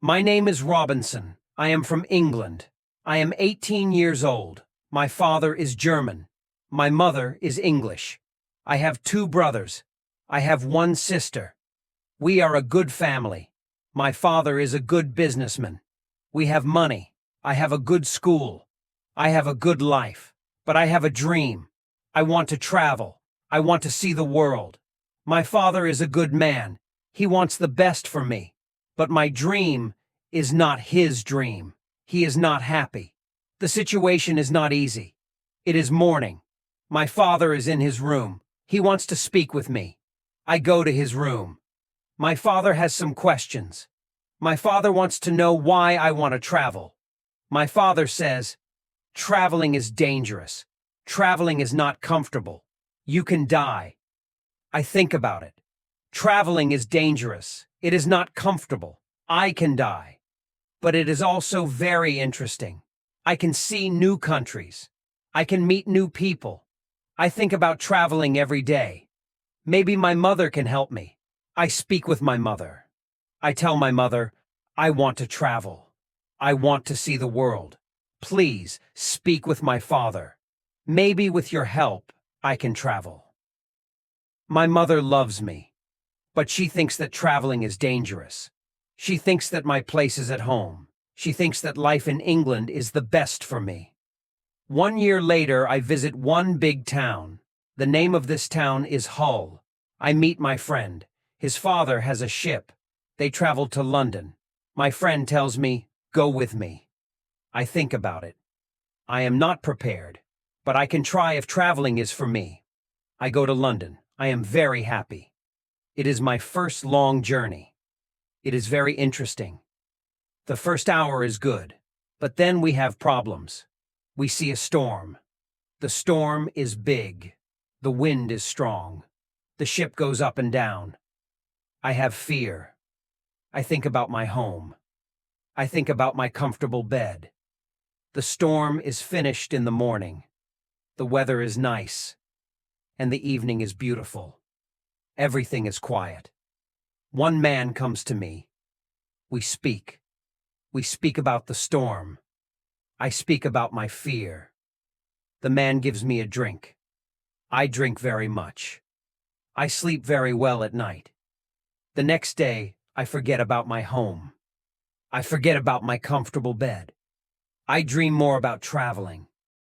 My name is Robinson. I am from England. I am 18 years old. My father is German. My mother is English. I have two brothers. I have one sister. We are a good family. My father is a good businessman. We have money. I have a good school. I have a good life. But I have a dream. I want to travel. I want to see the world. My father is a good man. He wants the best for me. But my dream is not his dream. He is not happy. The situation is not easy. It is morning. My father is in his room. He wants to speak with me. I go to his room. My father has some questions. My father wants to know why I want to travel. My father says, "Traveling is dangerous. Traveling is not comfortable. You can die." I think about it. Traveling is dangerous. It is not comfortable. I can die. But it is also very interesting. I can see new countries. I can meet new people. I think about traveling every day. Maybe my mother can help me. I speak with my mother. I tell my mother, I want to travel. I want to see the world. Please speak with my father. Maybe with your help, I can travel. My mother loves me, but she thinks that traveling is dangerous. She thinks that my place is at home. She thinks that life in England is the best for me. 1 year later, I visit one big town. The name of this town is Hull. I meet my friend. His father has a ship. They travel to London. My friend tells me, "Go with me." I think about it. I am not prepared, but I can try if traveling is for me. I go to London. I am very happy. It is my first long journey. It is very interesting. The first hour is good, but then we have problems. We see a storm. The storm is big. The wind is strong. The ship goes up and down. I have fear. I think about my home. I think about my comfortable bed. The storm is finished in the morning. The weather is nice. And the evening is beautiful. Everything is quiet. One man comes to me. We speak. We speak about the storm. I speak about my fear. The man gives me a drink. I drink very much. I sleep very well at night. The next day, I forget about my home. I forget about my comfortable bed. I dream more about traveling.